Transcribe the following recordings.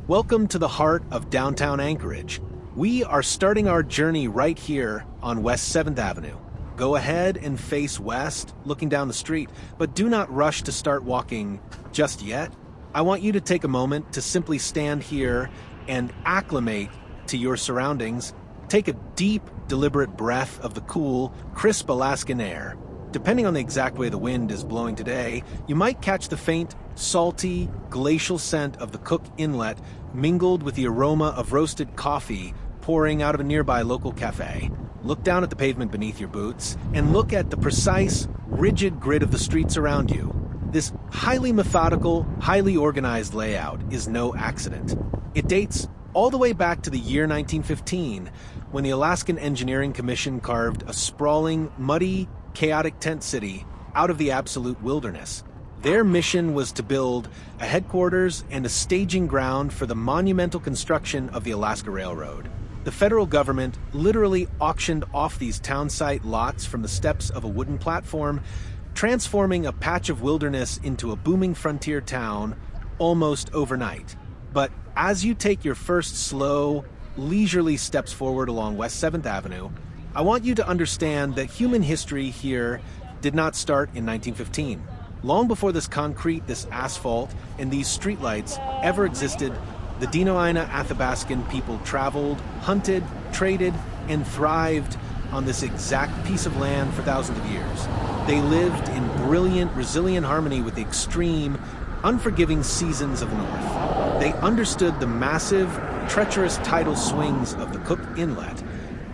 Welcome to the heart of downtown Anchorage. We are starting our journey right here on West 7th Avenue. Go ahead and face west, looking down the street, but do not rush to start walking just yet. I want you to take a moment to simply stand here and acclimate to your surroundings. Take a deep, deliberate breath of the cool, crisp Alaskan air. Depending on the exact way the wind is blowing today, you might catch the faint, salty, glacial scent of the Cook Inlet mingled with the aroma of roasted coffee pouring out of a nearby local cafe. Look down at the pavement beneath your boots and look at the precise, rigid grid of the streets around you. This highly methodical, highly organized layout is no accident. It dates all the way back to the year 1915, when the Alaskan Engineering Commission carved a sprawling, muddy, chaotic tent city out of the absolute wilderness. Their mission was to build a headquarters and a staging ground for the monumental construction of the Alaska Railroad. The federal government literally auctioned off these town site lots from the steps of a wooden platform, transforming a patch of wilderness into a booming frontier town almost overnight. But as you take your first slow, leisurely steps forward along West 7th Avenue, I want you to understand that human history here did not start in 1915. Long before this concrete, this asphalt, and these streetlights ever existed, the Dinoina Athabascan people traveled, hunted, traded, and thrived on this exact piece of land for thousands of years. They lived in brilliant, resilient harmony with the extreme, unforgiving seasons of the North. They understood the massive, treacherous tidal swings of the Cook Inlet,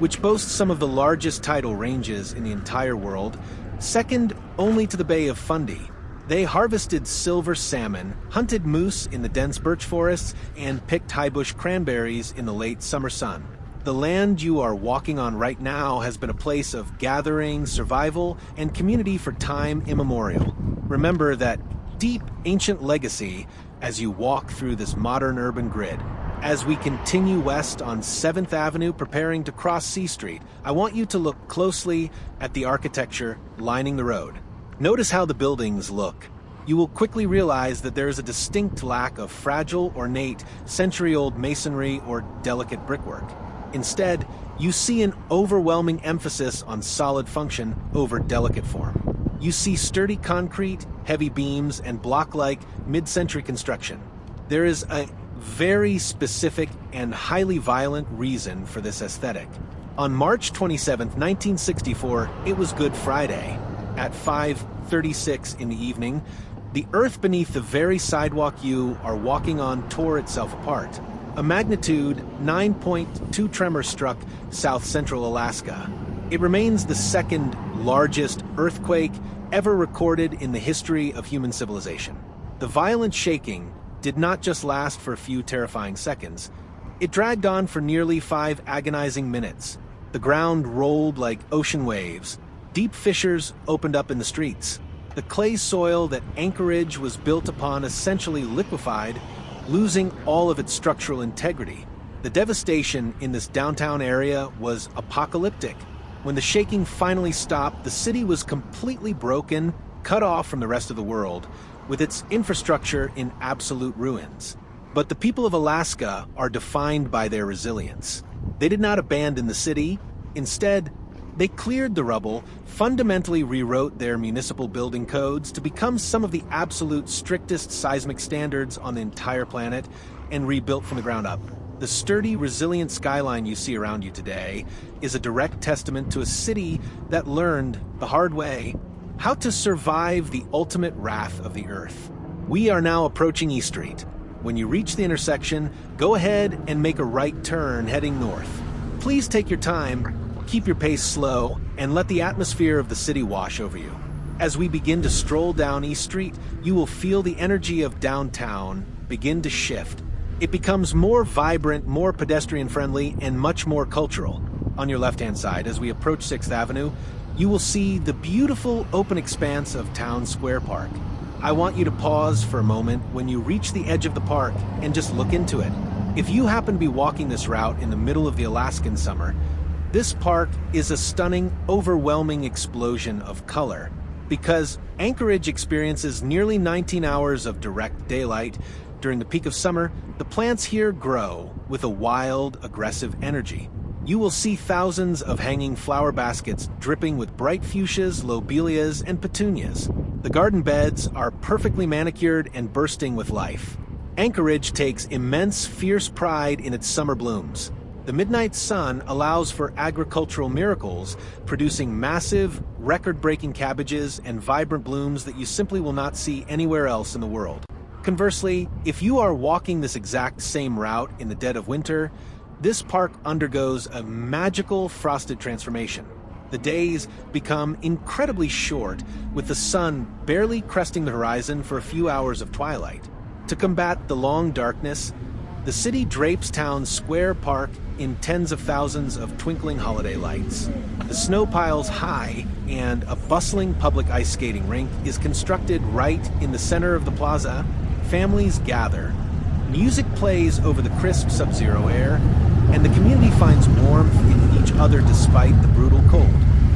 which boasts some of the largest tidal ranges in the entire world, second only to the Bay of Fundy. They harvested silver salmon, hunted moose in the dense birch forests, and picked high-bush cranberries in the late summer sun. The land you are walking on right now has been a place of gathering, survival, and community for time immemorial. Remember that deep, ancient legacy as you walk through this modern urban grid. As we continue west on 7th Avenue, preparing to cross C Street, I want you to look closely at the architecture lining the road. Notice how the buildings look. You will quickly realize that there is a distinct lack of fragile, ornate, century-old masonry or delicate brickwork. Instead, you see an overwhelming emphasis on solid function over delicate form. You see sturdy concrete, heavy beams, and block-like mid-century construction. There is a very specific and highly violent reason for this aesthetic. On March 27, 1964, it was Good Friday. At 5:36 in the evening, the earth beneath the very sidewalk you are walking on tore itself apart. A magnitude 9.2 tremor struck south-central Alaska. It remains the second largest earthquake ever recorded in the history of human civilization. The violent shaking did not just last for a few terrifying seconds. It dragged on for nearly 5 agonizing minutes. The ground rolled like ocean waves. Deep fissures opened up in the streets. The clay soil that Anchorage was built upon essentially liquefied, losing all of its structural integrity. The devastation in this downtown area was apocalyptic. When the shaking finally stopped, the city was completely broken, cut off from the rest of the world, with its infrastructure in absolute ruins. But the people of Alaska are defined by their resilience. They did not abandon the city. Instead, they cleared the rubble, fundamentally rewrote their municipal building codes to become some of the absolute strictest seismic standards on the entire planet, and rebuilt from the ground up. The sturdy, resilient skyline you see around you today is a direct testament to a city that learned the hard way how to survive the ultimate wrath of the earth. We are now approaching E Street. When you reach the intersection, go ahead and make a right turn heading north. Please take your time, keep your pace slow, and let the atmosphere of the city wash over you. As we begin to stroll down E Street, you will feel the energy of downtown begin to shift. It becomes more vibrant, more pedestrian-friendly, and much more cultural. On your left-hand side, as we approach 6th Avenue, you will see the beautiful open expanse of Town Square Park. I want you to pause for a moment when you reach the edge of the park and just look into it. If you happen to be walking this route in the middle of the Alaskan summer, this park is a stunning, overwhelming explosion of color. Because Anchorage experiences nearly 19 hours of direct daylight, during the peak of summer, The plants here grow with a wild, aggressive energy. You will see thousands of hanging flower baskets dripping with bright fuchsias, lobelias, and petunias. The garden beds are perfectly manicured and bursting with life. Anchorage takes immense, fierce pride in its summer blooms. The midnight sun allows for agricultural miracles, producing massive, record-breaking cabbages and vibrant blooms that you simply will not see anywhere else in the world. Conversely, if you are walking this exact same route in the dead of winter, this park undergoes a magical frosted transformation. The days become incredibly short, with the sun barely cresting the horizon for a few hours of twilight. To combat the long darkness, the city drapes town's square park in tens of thousands of twinkling holiday lights. The snow piles high, and a bustling public ice skating rink is constructed right in the center of the plaza. Families gather. Music plays over the crisp sub-zero air, and the community finds warmth in each other despite the brutal cold.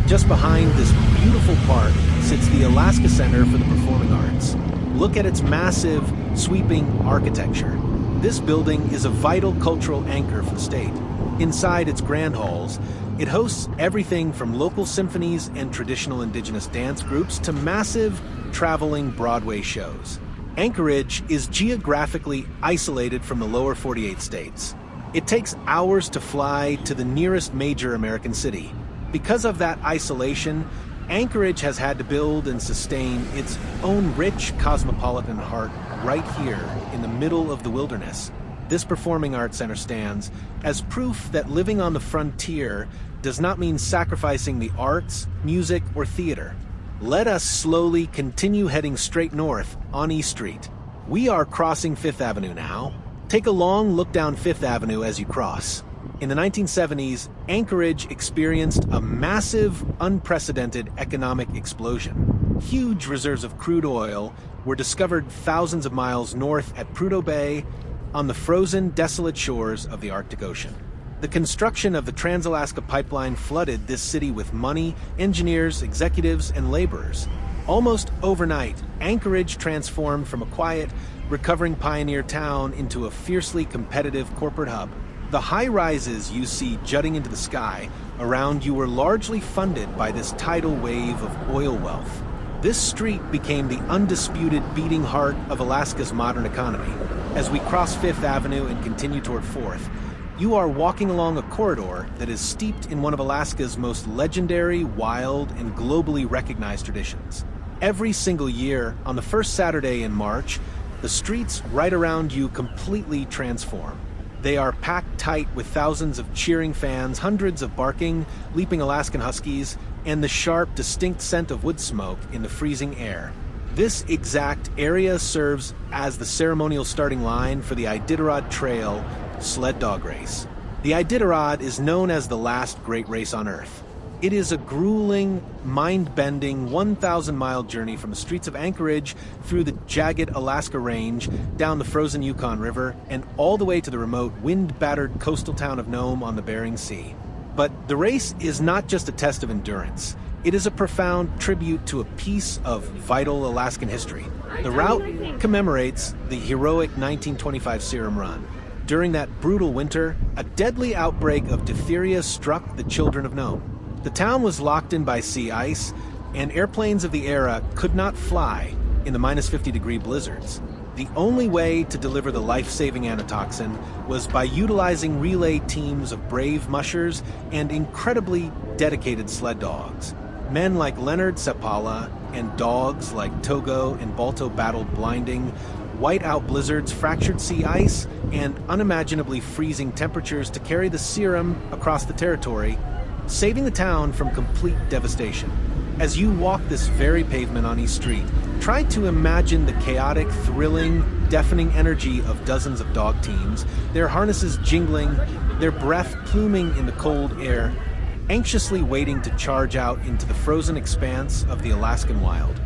Just behind this beautiful park sits the Alaska Center for the Performing Arts. Look at its massive, sweeping architecture. This building is a vital cultural anchor for the state. Inside its grand halls, it hosts everything from local symphonies and traditional indigenous dance groups to massive, traveling Broadway shows. Anchorage is geographically isolated from the lower 48 states. It takes hours to fly to the nearest major American city. Because of that isolation, Anchorage has had to build and sustain its own rich cosmopolitan heart right here in the middle of the wilderness. This performing arts center stands as proof that living on the frontier does not mean sacrificing the arts, music, or theater. Let us slowly continue heading straight north on East Street. We are crossing Fifth Avenue now. Take a long look down Fifth Avenue as you cross. In the 1970s, Anchorage experienced a massive, unprecedented economic explosion. Huge reserves of crude oil were discovered thousands of miles north at Prudhoe Bay on the frozen, desolate shores of the Arctic Ocean. The construction of the Trans-Alaska Pipeline flooded this city with money, engineers, executives, and laborers. Almost overnight, Anchorage transformed from a quiet, recovering pioneer town into a fiercely competitive corporate hub. The high-rises you see jutting into the sky around you were largely funded by this tidal wave of oil wealth. This street became the undisputed beating heart of Alaska's modern economy. As we cross Fifth Avenue and continue toward Fourth, you are walking along a corridor that is steeped in one of Alaska's most legendary, wild, and globally recognized traditions. Every single year, on the first Saturday in March, the streets right around you completely transform. They are packed tight with thousands of cheering fans, hundreds of barking, leaping Alaskan huskies, and the sharp, distinct scent of wood smoke in the freezing air. This exact area serves as the ceremonial starting line for the Iditarod Trail sled dog race. The Iditarod is known as the last great race on Earth. It is a grueling, mind-bending 1,000-mile journey from the streets of Anchorage through the jagged Alaska Range, down the frozen Yukon River, and all the way to the remote, wind-battered coastal town of Nome on the Bering Sea. But the race is not just a test of endurance. It is a profound tribute to a piece of vital Alaskan history. The route commemorates the heroic 1925 Serum Run. During that brutal winter, a deadly outbreak of diphtheria struck the children of Nome. The town was locked in by sea ice, and airplanes of the era could not fly in the minus 50-degree blizzards. The only way to deliver the life-saving antitoxin was by utilizing relay teams of brave mushers and incredibly dedicated sled dogs. Men like Leonard Sepala and dogs like Togo and Balto battled blinding, white-out blizzards, fractured sea ice, and unimaginably freezing temperatures to carry the serum across the territory, saving the town from complete devastation. As you walk this very pavement on East Street, try to imagine the chaotic, thrilling, deafening energy of dozens of dog teams, their harnesses jingling, their breath pluming in the cold air, anxiously waiting to charge out into the frozen expanse of the Alaskan wild.